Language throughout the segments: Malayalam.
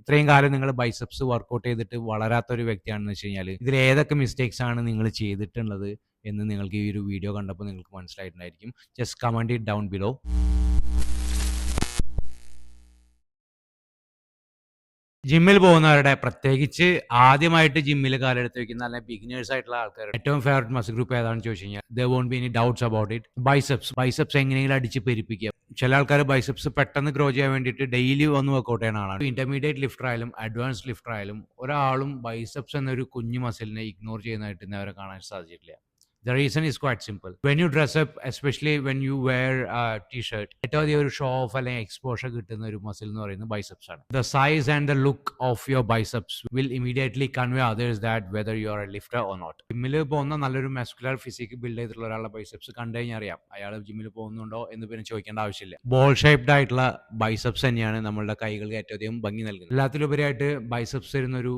ഇത്രയും കാലം നിങ്ങൾ ബൈസെപ്സ് വർക്കൗട്ട് ചെയ്തിട്ട് വളരാത്ത ഒരു വ്യക്തിയാണെന്ന് വെച്ച് കഴിഞ്ഞാൽ ഇതിൽ ഏതൊക്കെ മിസ്റ്റേക്സ് ആണ് നിങ്ങൾ ചെയ്തിട്ടുള്ളത് എന്ന് നിങ്ങൾക്ക് ഈ ഒരു വീഡിയോ കണ്ടപ്പോൾ നിങ്ങൾക്ക് മനസ്സിലായിട്ടുണ്ടായിരിക്കും. Just comment it down below. ജിമ്മിൽ പോകുന്നവരുടെ, പ്രത്യേകിച്ച് ആദ്യമായിട്ട് ജിമ്മിൽ കാലെടുത്ത് വെക്കുന്ന അല്ലെങ്കിൽ ബിഗിനേഴ്സ് ആയിട്ടുള്ള ആൾക്കാരുടെ ഏറ്റവും ഫേവറേറ്റ് മസിൽ ഗ്രൂപ്പ് ഏതാണെന്ന് ചോദിച്ചു കഴിഞ്ഞാൽ there won't be any doubts about it. Biceps എങ്ങനെയെങ്കിലും അടിച്ച് പെരുപ്പിക്കുക. ചില ആൾക്കാർ ബൈസെപ്സ് പെട്ടെന്ന് ഗ്രോ ചെയ്യാൻ വേണ്ടിയിട്ട് ഡെയിലി വന്ന് വർക്കൗട്ട് ചെയ്യുന്ന ആളാണ്. ഇന്റർമീഡിയറ്റ് ലിഫ്റ്റർ ആയാലും അഡ്വാൻസ് ലിഫ്റ്റർ ആയാലും ഒരാളും ബൈസെപ്സ് എന്നൊരു കുഞ്ഞു മസിലിനെ ഇഗ്നോർ ചെയ്യുന്നതായിട്ട് ഇന്ന് അവരെ കാണാൻ സാധിച്ചിട്ടില്ല. The reason is quite simple. When you dress up, especially when you wear a t-shirt, ഏറ്റവും അധികം ഒരു ഷോ ഓഫ് അല്ലെങ്കിൽ എക്സ്പോഷർ കിട്ടുന്ന ഒരു മസിൽ എന്ന് പറയുന്നത് ബൈസെപ്സ് ആണ്. The size and the look of your biceps will immediately convey others that whether you are a lifter or not. ജിമ്മിൽ പോകുന്ന നല്ലൊരു മസ്കുലർ ഫിസിക്ക് ബിൽഡ് ചെയ്തിട്ടുള്ള ഒരാളുടെ ബൈസെപ്സ് കണ്ടു കഴിഞ്ഞാൽ അറിയാം അയാൾ ജിമ്മിൽ പോകുന്നുണ്ടോ എന്ന് പിന്നെ ചോദിക്കേണ്ട ആവശ്യമില്ല. ബോൾ ഷേപ്ഡ് ആയിട്ടുള്ള ബൈസെപ്സ് തന്നെയാണ് നമ്മളുടെ കൈകൾക്ക് ഏറ്റവും അധികം ഭംഗി നൽകുന്നത്. എല്ലാത്തിലുപരിയായിട്ട് ബൈസെപ്സ് തരുന്നൊരു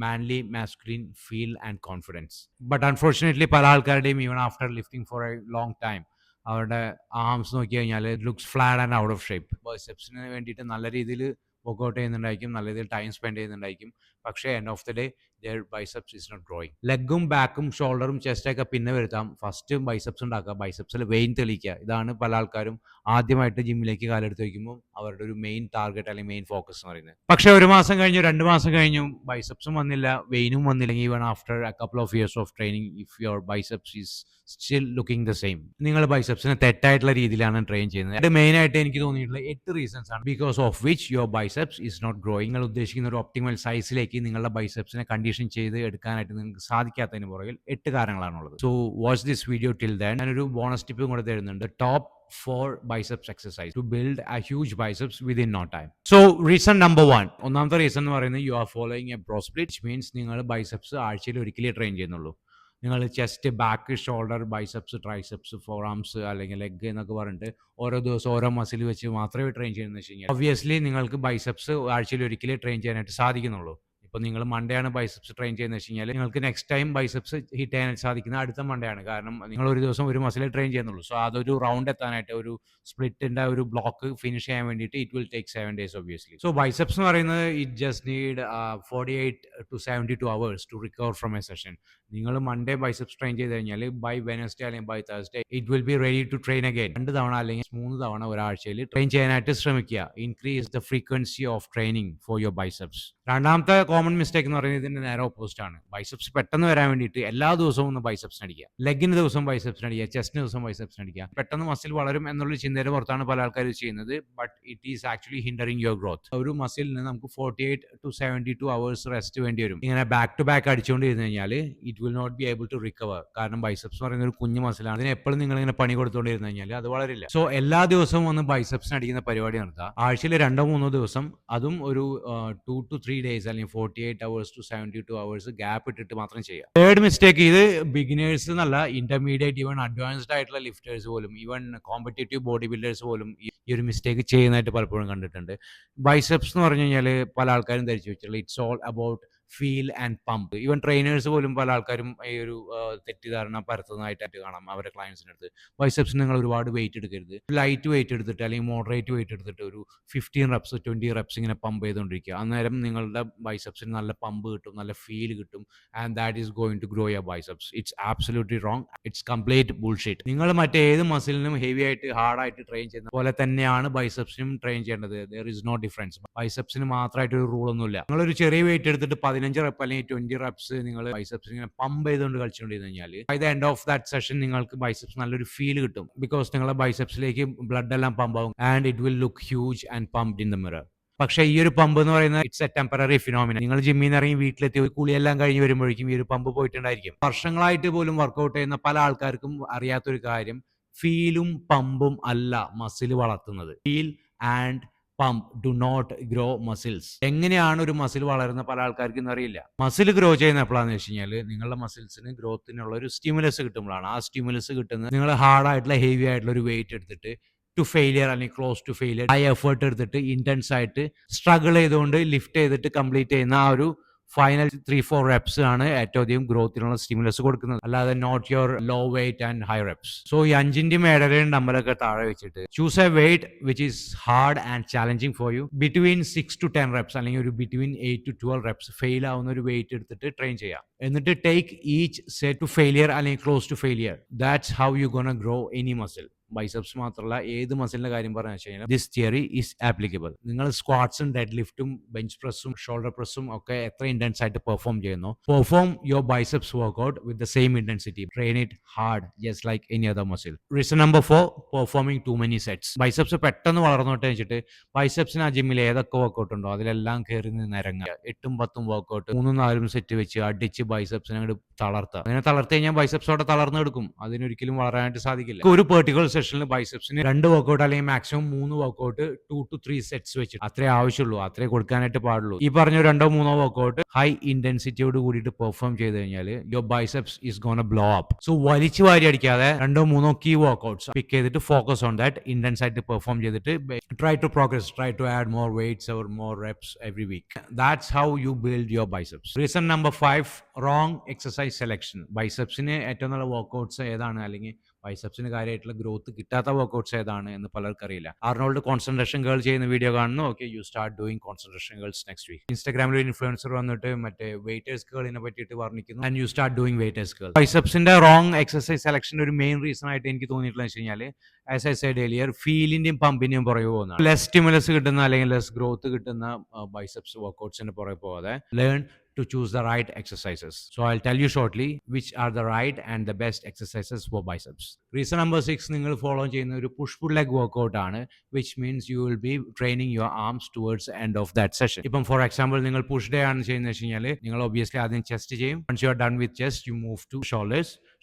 manly, masculine feel and confidence. But unfortunately പല ആൾക്കാരുടെയും even after lifting for a long time അവരുടെ ആംസ് നോക്കി കഴിഞ്ഞാൽ it looks flat and out of shape. ബൈസെപ്സിന് വേണ്ടിയിട്ട് നല്ല രീതിയിൽ വർക്കൗട്ട് ചെയ്യുന്നുണ്ടായിരിക്കും, നല്ല രീതിയിൽ ടൈം സ്പെൻഡ് ചെയ്യുന്നുണ്ടായിരിക്കും, പക്ഷേ end of the day their biceps is not growing. ലെഗും ബാക്കും ഷോൾഡറും ചെസ്റ്റൊക്കെ പിന്നെ വരുത്താം. ഫസ്റ്റ് ബൈസെപ്സ് ഉണ്ടാക്കുക, ബൈസെപ്സിൽ വെയിൻ തെളിയിക്കുക. ഇതാണ് പല ആൾക്കാരും ആദ്യമായിട്ട് ജിമ്മിലേക്ക് കാലെടുത്ത് വയ്ക്കുമ്പോൾ അവരുടെ ഒരു മെയിൻ ടാർഗറ്റ് അല്ലെങ്കിൽ മെയിൻ ഫോക്കസ് എന്ന് പറയുന്നത്. പക്ഷേ ഒരു മാസം കഴിഞ്ഞു, 2 മാസം കഴിഞ്ഞു, ബൈസെപ്സും വന്നില്ല, വെയിനും വന്നില്ല. Even after A couple of years of training if your biceps is still looking the same, നിങ്ങൾ ബൈസെപ്സിനെ തെറ്റായിട്ടുള്ള രീതിയിലാണ് ട്രെയിൻ ചെയ്യുന്നത്. അത് മെയിൻ ആയിട്ട് എനിക്ക് തോന്നിയിട്ടുള്ള 8 റീസൺസ് ആണ് because of which your biceps is not growing. നിങ്ങൾ ഉദ്ദേശിക്കുന്ന ഒരു ഒപ്റ്റിമൽ സൈസിലേക്ക് നിങ്ങളുടെ ബൈസെപ്സിനെ കണ്ടീഷൻ ചെയ്ത് എടുക്കാനായിട്ട് നിങ്ങൾക്ക് സാധിക്കാത്തതിന് പുറകിൽ 8 കാരണങ്ങളാണുള്ളത്. So watch this video till then. ഞാനൊരു ബോണസ് ടിപ്പും കൂടെ തരുന്നുണ്ട്. Top 4 biceps exercise to build a huge biceps within no time. So reason number 1, ഒന്നാമത്തെ റീസൺ എന്ന് പറയുന്നത് you are following a bro split, which means നിങ്ങൾ ബൈസെപ്സ് ആഴ്ചയിൽ ഒരിക്കലേ ട്രെയിൻ ചെയ്യുന്നുള്ളൂ. നിങ്ങൾ chest, back, shoulder, biceps, triceps, forearms അല്ലെങ്കിൽ ലെഗ് എന്നൊക്കെ പറഞ്ഞിട്ട് ഓരോ ദിവസം ഓരോ മസിൽ വെച്ച് മാത്രമേ ട്രെയിൻ ചെയ്യുന്നത് വെച്ച് കഴിഞ്ഞാൽ ഒബ്വിയസ്ലി നിങ്ങൾക്ക് ബൈസെപ്സ് ആഴ്ചയിൽ ഒരിക്കലേ ട്രെയിൻ ചെയ്യാനായിട്ട് സാധിക്കുന്നുള്ളൂ. ഇപ്പോൾ നിങ്ങൾ മൺഡേ ആണ് ബൈസെപ്സ് ട്രെയിൻ ചെയ്യുന്നത് വെച്ച് കഴിഞ്ഞാൽ നിങ്ങൾക്ക് നെക്സ്റ്റ് ടൈം ബൈസെപ്സ് ഹിറ്റ് ചെയ്യാൻ സാധിക്കുന്ന അടുത്ത മൺഡേ ആണ്. കാരണം നിങ്ങൾ ഒരു ദിവസം ഒരു മസിലേ ട്രെയിൻ ചെയ്യുന്നുള്ളൂ. സോ അതൊരു റൗണ്ട് എത്താനായിട്ട്, ഒരു സ്പ്ലിറ്റിന്റെ ഒരു ബ്ലോക്ക് ഫിനിഷ് ചെയ്യാൻ വേണ്ടിയിട്ട് it will take 7 days obviously. So biceps എന്ന് പറയുന്നത് it just need 48 to 72 hours to recover from a session. നിങ്ങൾ മൺഡേ ബൈസെപ്സ് ട്രെയിൻ ചെയ്ത് കഴിഞ്ഞാൽ ബൈ വെനസ്ഡേ അല്ലെങ്കിൽ by Thursday it will be ready to train again. 2 തവണ അല്ലെങ്കിൽ 3 തവണ ഒരാഴ്ചയിൽ ട്രെയിൻ ചെയ്യാനായിട്ട് ശ്രമിക്കുക. Increase the frequency of training for your biceps. രണ്ടാമത്തെ കോമൺ മിസ്റ്റേക്ക് എന്ന് പറയുന്നത് ഇതിന്റെ നേരെ ഓപ്പോസിറ്റ് ആണ്. ബൈസെപ്സ് പെട്ടെന്ന് വരാൻ വേണ്ടിയിട്ട് എല്ലാ ദിവസവും ഒന്ന് ബൈസെപ്സിന് അടിക്കുക, ലെഗിന് ദിവസം ബൈസെപ്സിന് അടിക്കുക, ചെസ്റ്റിന് ദിവസം ബൈസെപ്സിന് അടിക്കുക. പെട്ടെന്ന് മസിൽ വളരും എന്നുള്ള ചിന്തയുടെ പുറത്താണ് പല ആൾക്കാരും ചെയ്യുന്നത്. But it is actually hindering your growth. ഒരു മസിലിന് നമുക്ക് 48 to 72 hours റെസ്റ്റ് വേണ്ടി വരും. ഇങ്ങനെ ബാക്ക് ടു ബാക്ക് അടിച്ചുകൊണ്ടിരുന്നു കഴിഞ്ഞാൽ it will not be able to recover. കാരണം ബൈസെപ്സ് എന്ന് പറയുന്ന ഒരു കുഞ്ഞു മസിലാണ്. അതിന് എപ്പോഴും നിങ്ങൾ ഇങ്ങനെ പണി കൊടുത്തുകൊണ്ടിരുന്നു കഴിഞ്ഞാൽ അത് വളരില്ല. സോ എല്ലാ ദിവസവും ഒന്ന് ബൈസെപ്സിന് അടിക്കുന്ന പരിപാടി നടത്തുക. ആഴ്ചയിൽ 2-3 ദിവസം, അതും ഒരു 2 to 3 days അല്ലെങ്കിൽ 48 hours to 72 hours ഗ്യാപ്പ് ഇട്ടിട്ട് മാത്രം ചെയ്യുക. തേർഡ് മിസ്റ്റേക്ക്, ഇത് ബിഗിനേഴ്സ് എന്നല്ല, ഇന്റർമീഡിയറ്റ് ഈവൻ അഡ്വാൻസ്ഡ് ആയിട്ടുള്ള ലിഫ്റ്റേഴ്സ് പോലും, ഈവൻ കോമ്പറ്റേറ്റീവ് ബോഡി ബിൽഡേഴ്സ് പോലും ഈ ഒരു മിസ്റ്റേക്ക് ചെയ്യുന്നതായിട്ട് പലപ്പോഴും കണ്ടിട്ടുണ്ട്. ബൈസെപ്സ് എന്ന് പറഞ്ഞു കഴിഞ്ഞാൽ പല ആൾക്കാരും ധരിച്ചു വെച്ചിട്ടുള്ള it's all about feel and pump. Even trainers പോലും പല ആൾക്കാരും ഈ ഒരു തെറ്റിദ്ധാരണ പരത്തുന്നതായിട്ട് കാണാം അവരുടെ ക്ലയൻസിൻ്റെ അടുത്ത്. ബൈസെപ്സിന് നിങ്ങൾ ഒരുപാട് വെയിറ്റ് എടുക്കരുത്, ലൈറ്റ് വെയിറ്റ് എടുത്തിട്ട് അല്ലെങ്കിൽ മോഡറേറ്റ് വെയിറ്റ് എടുത്തിട്ട് ഒരു 15 reps 20 reps ഇങ്ങനെ പമ്പ് ചെയ്തുകൊണ്ടിരിക്കുക. അന്നേരം നിങ്ങളുടെ ബൈസെപ്സിന് നല്ല പമ്പ് കിട്ടും, നല്ല ഫീൽ കിട്ടും, and that is going to grow your biceps. It's absolutely wrong. It's complete bullshit. നിങ്ങൾ മറ്റേത് മസിലിനും ഹെവി ആയിട്ട് ഹാർഡായിട്ട് ട്രെയിൻ ചെയ്യുന്ന പോലെ തന്നെയാണ് ബൈസെപ്സിനും ട്രെയിൻ ചെയ്യേണ്ടത്. There is no difference. ബൈസെപ്സിന് മാത്രമായിട്ട് ഒരു റൂളൊന്നുമില്ല. നിങ്ങളൊരു ചെറിയ വെയിറ്റ് എടുത്തിട്ട് 15 റെപ്പ് അല്ലെങ്കിൽ 20 reps നിങ്ങൾ ബൈസെപ്സ് ഇങ്ങനെ പമ്പ് ചെയ്തുകൊണ്ട് കളിച്ചുകൊണ്ടിരുന്നു കഴിഞ്ഞാൽ by the end of that session നിങ്ങൾക്ക് ബൈസെപ്സ് നല്ലൊരു ഫീൽ കിട്ടും. ബിക്കോസ് നിങ്ങളുടെ ബൈസെപ്സിലേക്ക് ബ്ലഡ് എല്ലാം പമ്പ് ആവും and it will look huge and pumped in the mirror. പക്ഷേ ഈ ഒരു പമ്പ് എന്ന് പറയുന്നത് ഇറ്റ്സ് എ ടെമ്പററി ഫിനോമിന. നിങ്ങൾ ജിമ്മിൽ നിന്ന് ഇറങ്ങി വീട്ടിലെത്തി ഒരു കുളിയെല്ലാം കഴിഞ്ഞ് വരുമ്പോഴേക്കും ഈ ഒരു പമ്പ് പോയിട്ടുണ്ടായിരിക്കും. വർഷങ്ങളായിട്ട് പോലും വർക്കൗട്ട് ചെയ്യുന്ന പല ആൾക്കാർക്കും അറിയാത്തൊരു കാര്യം, ഫീലും പമ്പും അല്ല മസിൽ വളർത്തുന്നത്. Feel and pump do not grow muscles. എങ്ങനെയാണ് ഒരു മസിൽ വളരുന്ന പല ആൾക്കാർക്കും അറിയില്ല. മസിൽ ഗ്രോ ചെയ്യുന്ന എപ്പോഴാണെന്ന് വെച്ച് കഴിഞ്ഞാൽ നിങ്ങളുടെ മസിൽസിന് ഗ്രോത്തിനുള്ള ഒരു സ്റ്റിമുലസ് കിട്ടുമ്പോഴാണ്. ആ സ്റ്റിമുലസ് കിട്ടുന്നത് നിങ്ങൾ ഹാർഡായിട്ടുള്ള ഹെവി ആയിട്ടുള്ള ഒരു വെയിറ്റ് എടുത്തിട്ട് ടു ഫെയിലിയർ അല്ലെങ്കിൽ close to failure high effort എടുത്തിട്ട് ഇന്റൻസ് ആയിട്ട് സ്ട്രഗിൾ ചെയ്തുകൊണ്ട് ലിഫ്റ്റ് ചെയ്തിട്ട് കംപ്ലീറ്റ് ചെയ്യുന്ന ആ ഒരു ഫൈനൽ 3-4 റെപ്സ് ആണ് ഏറ്റവും അധികം ഗ്രോത്തിനുള്ള സ്റ്റിമുലസ് കൊടുക്കുന്നത്, അല്ലാതെ not your low weight and high reps. So ഈ 5ന്റെയും 7ന്റെയും ഡമ്പലൊക്കെ താഴെ വെച്ചിട്ട് choose a weight which is hard and challenging for you. Between 6-10 reps അല്ലെങ്കിൽ ഒരു ബിറ്റ്വീൻ 8-12 റെപ്സ് ഫെയിൽ ആവുന്ന ഒരു വെയിറ്റ് എടുത്തിട്ട് ട്രെയിൻ ചെയ്യാം. എന്നിട്ട് take each set to failure അല്ലെങ്കിൽ close to failure. That's how you gonna grow any muscle. Biceps മാത്രമല്ല ഏത് മസിലിന്റെ കാര്യം പറഞ്ഞു വെച്ച് കഴിഞ്ഞാൽ ദിസ് തിയറി ഈസ് ആപ്ലിക്കബിൾ. നിങ്ങൾ സ്ക്വാട്സും ഡെഡ് ലിഫ്റ്റും ബെഞ്ച് പ്രസ്സും ഷോൾഡർ പ്രസ്സും ഒക്കെ എത്ര ഇന്റൻസ് ആയിട്ട് പെർഫോം ചെയ്യുന്നു, perform your biceps workout with the same intensity. Train it hard just like any other muscle. Reason number 4, performing too many sets. Biceps പെട്ടെന്ന് വളർന്നോട്ട് വെച്ചിട്ട് ബൈസെപ്സിന് ആ ജിമ്മിൽ ഏതൊക്കെ വർക്ക്ഔട്ട് ഉണ്ടോ അതിലെല്ലാം കയറി നിന്ന് ഇറങ്ങുക. 8-10 വർക്ക്ഔട്ട് 3-4 സെറ്റ് വെച്ച് അടിച്ച് ബൈസെപ്സിനെ അങ്ങോട്ട് തളർത്തുക. അങ്ങനെ തളർത്തി കഴിഞ്ഞാൽ ബൈസെപ്സോടെ തളർന്നെടുക്കും. അതിനൊരിക്കലും വളരാനായിട്ട് സാധിക്കില്ല. ഒരു പെർട്ടിക്കുലർ സെഷനിൽ ബൈസെപ്സിന് 2 വർക്ക്ഔട്ട് അല്ലെങ്കിൽ മാക്സിമം 3 വർക്ക്ഔട്ട് 2-3 സെറ്റ്സ് വെച്ചിട്ട് അത്രേ ആവശ്യമുള്ളൂ, അത്രേ കൊടുക്കാനായിട്ട് പാടുള്ളൂ. ഈ പറഞ്ഞ 2-3 വർക്ക്ഔട്ട് ഹൈ ഇന്റൻസിറ്റിയോട് കൂടിയിട്ട് പെർഫോം ചെയ്ത് കഴിഞ്ഞാൽ your biceps is gonna blow up. So വലിച്ചു വാരി അടിക്കാതെ 2-3 കീ വർക്ക്ഔട്ട്സ് പിക്ക് ചെയ്തിട്ട് ഫോക്കസ് ഓൺ ദാറ്റ്, ഇന്റൻസ് ആയിട്ട് പെർഫോം ചെയ്തിട്ട് try to progress, try to add more weights or more reps every week. That's how you build your biceps. Reason number 5, wrong exercise selection. ബൈസെപ്സിന് ഏറ്റവും നല്ല വർക്ക്ഔട്ട്സ് ഏതാണ്, അല്ലെങ്കിൽ ബൈസെപ്സിന് കാര്യമായിട്ടുള്ള ഗ്രോത്ത് കിട്ടാത്ത വർക്ക്ഔട്ട്സ് ഏതാണ് എന്ന് പലർക്കും അറിയില്ല. ആർണോൾഡ് കോൺസെൻട്രേഷൻ ഗേൾ ചെയ്യുന്ന വീഡിയോ കാണുന്നു. Okay, you start doing concentration curls next week. ഇൻസ്റ്റാഗ്രാമിൽ ഒരു ഇൻഫ്ലുവൻസർ വന്നിട്ട് മറ്റേ വെയിറ്റേഴ്സ് ഗേളിനെ പറ്റിയിട്ട് വർണ്ണിക്കുന്നു, and you start doing waiters curl. ബൈസെപ്സിന്റെ റോങ് എക്സസൈസ് സെലക്ഷന്റെ ഒരു മെയിൻ റീസൺ ആയിട്ട് എനിക്ക് തോന്നിയിട്ടുള്ളത് വെച്ച് കഴിഞ്ഞാൽ, ആസ് ഐ സെഡ് ഏർലിയർ, ഫീലിന്റെയും പമ്പിന്റെയും പുറകെ പോകുന്നതാണ്. ലെസ് സ്റ്റിമുലസ് കിട്ടുന്ന അല്ലെങ്കിൽ ലെസ് ഗ്രോത്ത് കിട്ടുന്ന ബൈസെപ്സ് വർക്ക്ഔട്ട്സിന്റെ പുറകെ പോകാതെ learn to choose the right exercises. So I'll tell you shortly which are the right and the best exercises for biceps. Reason number 6, നിങ്ങൾ ഫോളോ ചെയ്യുന്ന ഒരു പുഷ് പുൾ ലെഗ് വർക്ക്ഔട്ട് ആണ്, which means you will be training your arms towards the end of that session. ഇപ്പം ഫോർ എക്സാമ്പിൾ നിങ്ങൾ പുഷ് ഡേ ആണ് ചെയ്യുന്നത് വെച്ച് കഴിഞ്ഞാൽ നിങ്ങൾ ഒബ്വിയസ്ലി ആദ്യം ചെസ്റ്റ് ചെയ്യും. once you are done with chest you move to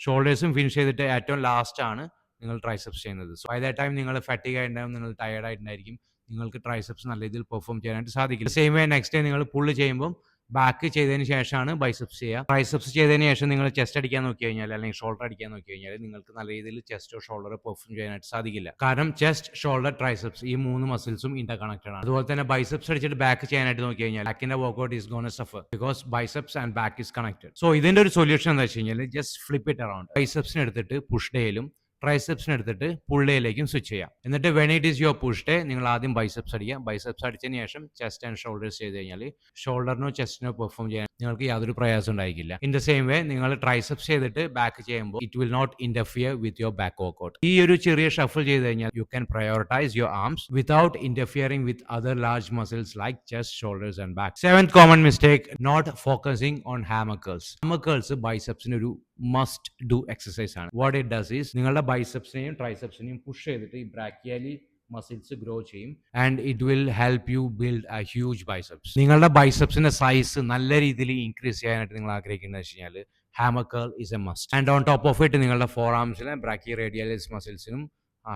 ഷോൾഡേഴ്സും ഫിനിഷ് ചെയ്തിട്ട് ഏറ്റവും ലാസ്റ്റ് ആണ് നിങ്ങൾ ട്രൈസെപ്സ് ചെയ്യുന്നത്. സോ ബൈ ദാറ്റ് ടൈം നിങ്ങൾ ഫാറ്റിക് ആയിട്ടുണ്ടാവും, നിങ്ങൾ ടയർഡ് ആയിട്ടുണ്ടായിരിക്കും, നിങ്ങൾക്ക് ട്രൈസെപ്സ് നല്ല രീതിയിൽ പെർഫോം ചെയ്യാനായിട്ട് സാധിക്കില്ല. സെയിം വേ നെക്സ്റ്റ് ഡേ നിങ്ങൾ പുള്ള് ചെയ്യുമ്പോൾ ബാക്ക് ചെയ്തതിന് ശേഷമാണ് ബൈസെപ്സ് ചെയ്യുക. ട്രൈസെപ്സ് ചെയ്തതിന് ശേഷം നിങ്ങൾ ചെസ്റ്റ് അടിക്കാൻ നോക്കി കഴിഞ്ഞാൽ അല്ലെങ്കിൽ ഷോൾഡർ അടിക്കാൻ നോക്കി കഴിഞ്ഞാൽ നിങ്ങൾക്ക് നല്ല രീതിയിൽ ചെസ്റ്റോ ഷോൾഡറോ പെർഫോം ചെയ്യാനായിട്ട് സാധിക്കില്ല. കാരണം ചെസ്റ്റ്, ഷോൾഡർ, ട്രൈസെപ്സ് ഈ 3 മസിൽസും ഇന്റർ കണക്റ്റഡ് ആണ്. അതുപോലെ തന്നെ ബൈസെപ്സ് അടിച്ചിട്ട് ബാക്ക് ചെയ്യാനായിട്ട് നോക്കി കഴിഞ്ഞാൽ ബാക്കിന്റെ workout is gonna suffer because biceps and back is connected. So ഇതിന്റെ ഒരു സൊല്യൂഷൻ എന്താ വെച്ച് കഴിഞ്ഞാൽ, ജസ്റ്റ് ഫ്ലിപ്പ് ഇറ്റ് അറൗണ്ട്. ബൈസെപ്സിനെ എടുത്തിട്ട് പുഷ് ഡേയിലും ട്രൈസെപ്സിനെ എടുത്തിട്ട് പുൾ ഡേയിലേക്കും സ്വിച്ച് ചെയ്യാം. എന്നിട്ട് when it is your push day നിങ്ങൾ ആദ്യം ബൈസെപ്സ് അടിക്കുക. ബൈസെപ്സ് അടിച്ചതിന് ശേഷം ചെസ്റ്റ് ആൻഡ് ഷോൾഡേഴ്സ് ചെയ്ത് കഴിഞ്ഞാൽ ഷോൾഡറിനോ ചെസ്റ്റിനോ പെർഫോം ചെയ്യാൻ നിങ്ങൾക്ക് യാതൊരു പ്രയാസം ഉണ്ടായിരിക്കില്ല. ഇൻ ദ സെയിം വേ നിങ്ങൾ ട്രൈസെപ്സ് ചെയ്തിട്ട് ബാക്ക് ചെയ്യുമ്പോൾ it will not interfere with your back workout. ഈ ഒരു ചെറിയ ഷഫിൾ ചെയ്ത് കഴിഞ്ഞാൽ you can prioritise your arms without interfering with other large muscles like chest, shoulders and back. 7th common mistake, not focusing on hammer curls. Hammer curls ബൈസെപ്സിന് ഒരു മസ്റ്റ് ഡു എക്സസൈസ് ആണ്. വാട്ട് ഇറ്റ് ഡസ് ഈസ് നിങ്ങളുടെ ബൈസെപ്സിനെയും ട്രൈസെപ്സിനെയും പുഷ് ചെയ്തിട്ട് ഈ ബ്രാക്കിയാലി മസിൽസ് ഗ്രോ ചെയ്യും and it will help you build A huge biceps. നിങ്ങളുടെ ബൈസെപ്സിന്റെ സൈസ് നല്ല രീതിയിൽ ഇൻക്രീസ് ചെയ്യാനായിട്ട് നിങ്ങൾ ആഗ്രഹിക്കുന്നത് വെച്ച് കഴിഞ്ഞാൽ hammer curl is A must. And on top of it നിങ്ങളുടെ ഫോർ ആംസിലെ ബ്രാക്കി റേഡിയലിസ് മസിൽസിനും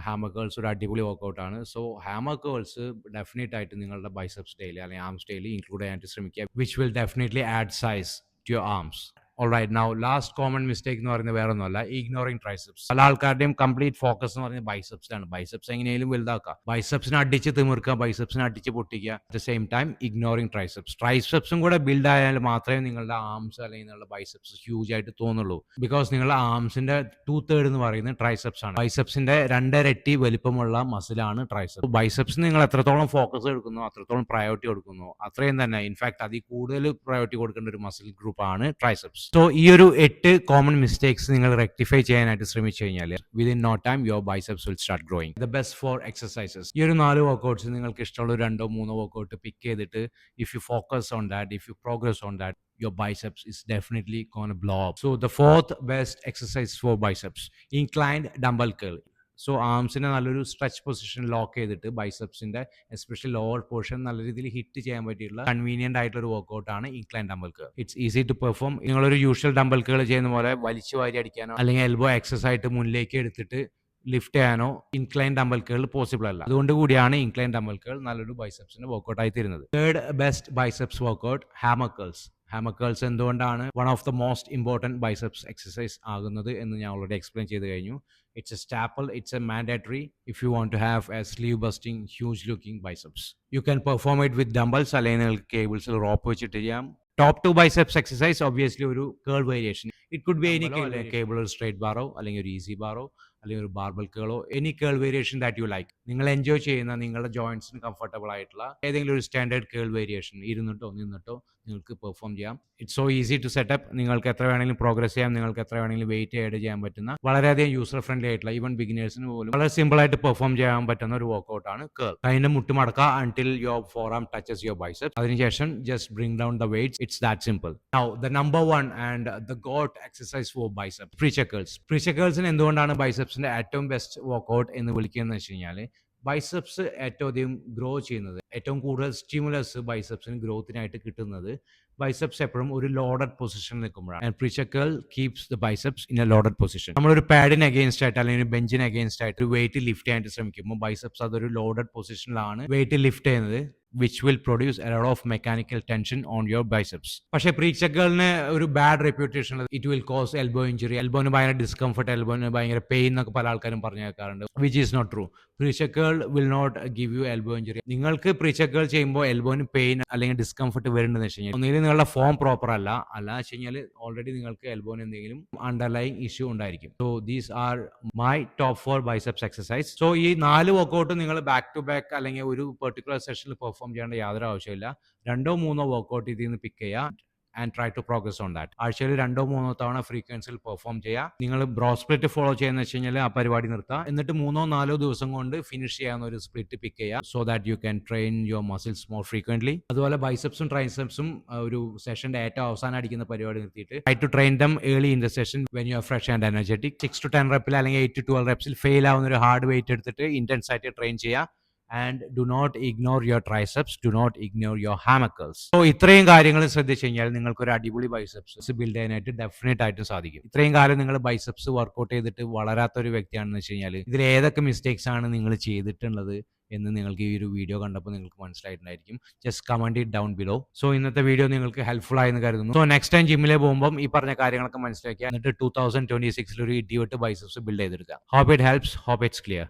ഹാമർ കേൾസ് ഒരു അടിപൊളി വർക്ക്ഔട്ട് ആണ്. സോ ഹാമർ കേൾസ് ഡെഫിനറ്റ് ആയിട്ട് നിങ്ങളുടെ ബൈസെപ്സ് ഡേയിൽ അല്ലെങ്കിൽ ആംസ് ഡേയിൽ ഇൻക്ലൂഡ് ചെയ്യാനായിട്ട് ശ്രമിക്കുക, which will definitely add size to your arms. Alright, now last common mistake എന്ന് പറയുന്നത് വേറെ ഒന്നുമല്ല, ഇഗ്നോറിംഗ് ട്രൈസെപ്സ്. പല ആൾക്കാരുടെയും കംപ്ലീറ്റ് ഫോക്കസ് എന്ന് പറയുന്നത് ബൈസെപ്സിലാണ്. ബൈസെപ്സ് എങ്ങനെയും വലുതാക്കുക, ബൈസെപ്സിനെ അടിച്ച് തിമിർക്കുക, ബൈസെപ്സിനെ അടിച്ച് പൊട്ടിക്കുക. At the same time ignoring triceps. ട്രൈസെപ്സും കൂടെ ബിൽഡ് ആയാൽ മാത്രമേ നിങ്ങളുടെ ആംസ് അല്ലെങ്കിൽ നിങ്ങളുടെ ബൈസെപ്സ് ഹ്യൂജ് ആയിട്ട് തോന്നുള്ളൂ. ബിക്കോസ് നിങ്ങളുടെ ആംസിന്റെ 2/3 എന്ന് പറയുന്നത് ട്രൈസെപ്സ് ആണ്. ബൈസെപ്സിന്റെ 2 ഇരട്ടി വലിപ്പമുള്ള മസിലാണ് ട്രൈസെപ്സ്. ബൈസെപ്സിന് നിങ്ങൾ എത്രത്തോളം ഫോക്കസ് എടുക്കുന്നു, അത്രത്തോളം പ്രയോറിറ്റി കൊടുക്കുന്നു, അത്രയും തന്നെ ഇൻഫാക്ട് അതിൽ കൂടുതൽ പ്രയോറിറ്റി കൊടുക്കേണ്ട ഒരു മസിൽ ഗ്രൂപ്പ് ആണ് ട്രൈസെപ്സ്. സോ ഈ ഒരു 8 കോമൺ മിസ്റ്റേക്സ് നിങ്ങൾ റെക്ടിഫൈ ചെയ്യാനായിട്ട് ശ്രമിച്ചു കഴിഞ്ഞാൽ within no time your biceps will start growing. The best four exercises. ഈ ഒരു 4 വർക്ക്ഔട്ട്സ് നിങ്ങൾക്ക് ഇഷ്ടമുള്ള 2-3 വർക്ക്ഔട്ട് പിക്ക് ചെയ്തിട്ട് if you focus on that, if you progress on that, your biceps is definitely gonna blow up. So the 4th best exercise for biceps, inclined dumbbell curl. So ആംസിനെ നല്ലൊരു സ്ട്രെച്ച് പൊസിഷൻ ലോക്ക് ചെയ്തിട്ട് ബൈസെപ്സിന്റെ എസ്പെഷ്യലി ലോവർ പോർഷൻ നല്ല രീതിയിൽ ഹിറ്റ് ചെയ്യാൻ പറ്റിയിട്ടുള്ള കൺവീനിയന്റ് ആയിട്ടുള്ള ഒരു വർക്ക്ഔട്ട് ആണ് incline dumbbell curl. It's easy to perform. നിങ്ങളൊരു യൂഷ്വൽ ഡംബൽ കേൾ ചെയ്യുന്ന പോലെ വലിച്ചു വാരി അടിക്കാനോ അല്ലെങ്കിൽ എൽബോ എക്സസൈസ് ആയിട്ട് മുന്നിലേക്ക് എടുത്തിട്ട് ലിഫ്റ്റ് ചെയ്യാനോ ഇൻക്ലൈൻ ഡംബൽ കേൾ പോസിബിൾ അല്ല. അതുകൊണ്ട് കൂടിയാണ് ഇൻക്ലൈൻ ഡംബൽ കേൾ നല്ലൊരു ബൈസെപ്സിന്റെ വർക്ക്ഔട്ട് ആയി തരുന്നത്. 3rd best biceps workout, hammer curls. Hammer curls എന്തുകൊണ്ടാണ് one of the most important biceps exercise ആകുന്നത് എന്ന് ഞാൻ ഓൾറെഡി എക്സ്പ്ലെയിൻ ചെയ്ത് കഴിഞ്ഞു. It's a staple, it's a mandatory if you want to have a sleeve busting, huge looking biceps. You can perform it with dumbbells അല്ലെങ്കിൽ നിങ്ങൾക്ക് കേബിൾസിൽ റോപ്പ് വെച്ചിട്ട് ചെയ്യാം, ടോപ്പ് 2 ബൈസെപ്സ് എക്സസൈസ് ഒബ്വിയസ്ലി ഒരു curl variation. It could be any cable, ഒരു സ്ട്രേറ്റ് ബാറോ അല്ലെങ്കിൽ ഒരു ഈസി ബാറോ അല്ലെങ്കിൽ ഒരു ബാർബൽ കേളോ, any curl variation that you like. നിങ്ങൾ എൻജോയ് ചെയ്യുന്ന നിങ്ങളുടെ ജോയിന്റ്സിന് കംഫർട്ടബിൾ ആയിട്ടുള്ള ഏതെങ്കിലും ഒരു സ്റ്റാൻഡേർഡ് കേൾ വേരിയേഷൻ ഇരുന്നിട്ടോ നിന്നിട്ടോ നിങ്ങൾക്ക് പെർഫോം ചെയ്യാം. It's so easy to set up. നിങ്ങൾക്ക് എത്ര വേണമെങ്കിലും പ്രോഗ്രസ് ചെയ്യാം, നിങ്ങൾക്ക് എത്ര വേണമെങ്കിലും വെയിറ്റ് ആഡ് ചെയ്യാൻ പറ്റുന്ന വളരെയധികം യൂസർ ഫ്രണ്ട്ലി ആയിട്ടുള്ള ഈവൻ ബിഗിനേഴ്സിന് പോലും വളരെ സിമ്പിൾ ആയിട്ട് പെർഫോം ചെയ്യാൻ പറ്റുന്ന ഒരു വർക്കൗട്ടാണ് കേൾ. കൈന്റെ മുട്ട് മടക്കുക until your forearm touches your biceps. അതിനുശേഷം just bring down the weights. It's that simple. Now the number 1 and the goat exercise for biceps, preacher curls. Preacher കേൾസിന് എന്തുകൊണ്ടാണ് ബൈസെപ്സിന്റെ ഏറ്റവും ബെസ്റ്റ് വർക്കൗട്ട് എന്ന് വിളിക്കുന്നത് വെച്ച് കഴിഞ്ഞാൽ, ബൈസെപ്സ് ഏറ്റവും അധികം ഗ്രോ ചെയ്യുന്നത്, ഏറ്റവും കൂടുതൽ സ്റ്റിമുലസ് ബൈസെപ്സിന് ഗ്രോത്തിനായിട്ട് കിട്ടുന്നത് ബൈസെപ്സ് എപ്പോഴും ഒരു ലോഡഡ് പൊസിഷനിൽ നിൽക്കുമ്പോഴാണ്. And preacher curl keeps the biceps in A loaded position. നമ്മളൊരു പാഡിന് അഗേൻസ്റ്റ് ആയിട്ട് അല്ലെങ്കിൽ ബെഞ്ചിന് അഗേൻസ്റ്റ് ആയിട്ട് ഒരു വെയിറ്റ് ലിഫ്റ്റ് ചെയ്യാനായിട്ട് ശ്രമിക്കുമ്പോൾ ബൈസെപ്സ് അതൊരു ലോഡഡ് പൊസിഷനിലാണ് വെയിറ്റ് ലിഫ്റ്റ് ചെയ്യുന്നത്, which will produce a lot of mechanical tension on your biceps. പക്ഷേ പ്രീച്ചർ കേളിന് ഒരു bad reputation, it will cause elbow injury, എൽബോന് ഭയങ്കര ഡിസ്കംഫർട്ട്, എൽബോന് ഭയങ്കര പെയിൻ എന്നൊക്കെ പല ആൾക്കാരും പറഞ്ഞു കേൾക്കാറുണ്ട്. Which is not true. Preacher curl will not give you elbow injury. നിങ്ങൾക്ക് പ്രീച്ചർ കേൾ ചെയ്യുമ്പോൾ എൽബോന് പെയിൻ അല്ലെങ്കിൽ ഡിസ്കംഫർട്ട് വരുന്നുണ്ടെന്ന് വെച്ച് കഴിഞ്ഞാൽ ഒന്നുകിൽ നിങ്ങളുടെ ഫോം പ്രോപ്പർ അല്ല വെച്ച് കഴിഞ്ഞാൽ ഓൾറെഡി നിങ്ങൾക്ക് എൽബോന് എന്തെങ്കിലും അണ്ടർലൈങ് ഇഷ്യൂ ഉണ്ടായിരിക്കും. So these are my top 4 biceps exercise. So ഈ 4 വർക്കൗട്ട് നിങ്ങൾ ബാക്ക് ടു ബാക്ക് അല്ലെങ്കിൽ ഒരു പെർട്ടിക്കുലർ സെഷനിൽ പെർഫോം ചെയ്യേണ്ട യാതൊരു ആവശ്യമില്ല. 2-3 വർക്കൗട്ട് ഇതിൽ നിന്ന് പിക്ക് ചെയ്യുക and try to progress on that. ആഴ്ചയിൽ 2-3 തവണ ഫ്രീക്വൻസിയിൽ പെർഫോം ചെയ്യുക. നിങ്ങൾ ബ്രോ സ്പ്ലിറ്റ് ഫോളോ ചെയ്യുന്ന വെച്ച് കഴിഞ്ഞാൽ ആ പരിപാടി നിർത്തുക. എന്നിട്ട് 3-4 ദിവസം കൊണ്ട് ഫിനിഷ് ചെയ്യാവുന്ന ഒരു സ്പ്ലിറ്റ് പിക്ക് ചെയ്യുക. So that you can train your muscles more frequently. അതുപോലെ ബൈസെപ്സും ട്രൈസെപ്സും ഒരു സെഷന്റെ ഏറ്റവും അവസാനം അടിക്കുന്ന പരിപാടി നിർത്തിയിട്ട് try to train them early in the session when you are fresh and energetic. 6-10 റെപ്പിൽ അല്ലെങ്കിൽ 8-12 റെപ്സിൽ ഫെയിൽ ആവുന്ന ഒരു ഹാർഡ് വെയിറ്റ് എടുത്തിട്ട് ഇന്റൻസ് ആയിട്ട് ട്രെയിൻ ചെയ്യുക. And do not ignore your triceps, do not ignore your hammercurls. So ഇത്രയും കാര്യങ്ങൾ ശ്രദ്ധിച്ചു കഴിഞ്ഞാൽ നിങ്ങൾക്ക് ഒരു അടിപൊളി ബൈസെപ്സ് ബിൽഡ് ചെയ്യാനായിട്ട് ഡെഫിനറ്റ് ആയിട്ടും സാധിക്കും. ഇത്രയും കാലം നിങ്ങൾ ബൈസെപ്സ് വർക്കൗട്ട് ചെയ്തിട്ട് വളരാത്ത ഒരു വ്യക്തിയാണെന്ന് വെച്ച് കഴിഞ്ഞാൽ ഇതിൽ ഏതൊക്കെ മിസ്റ്റേക്സ് ആണ് നിങ്ങൾ ചെയ്തിട്ടുള്ളത് എന്ന് നിങ്ങൾക്ക് ഈ ഒരു വീഡിയോ കണ്ടപ്പോൾ നിങ്ങൾക്ക് മനസ്സിലായിട്ടുണ്ടായിരിക്കും. Just comment it down below. So ഇന്നത്തെ വീഡിയോ നിങ്ങൾക്ക് ഹെൽപ്ഫുൾ ആയെന്ന് കരുതുന്നു. സോ നെക്സ്റ്റ് ടൈം ജിമ്മിലെ പോകുമ്പോൾ ഈ പറഞ്ഞ കാര്യങ്ങളൊക്കെ മനസ്സിലാക്കുക. എന്നിട്ട് 2026 ഒരു ഇടിവെട്ട് ബൈസെപ്സ് ബിൽഡ് ചെയ്തെടുക്കുക. Hope it helps, hope it's clear.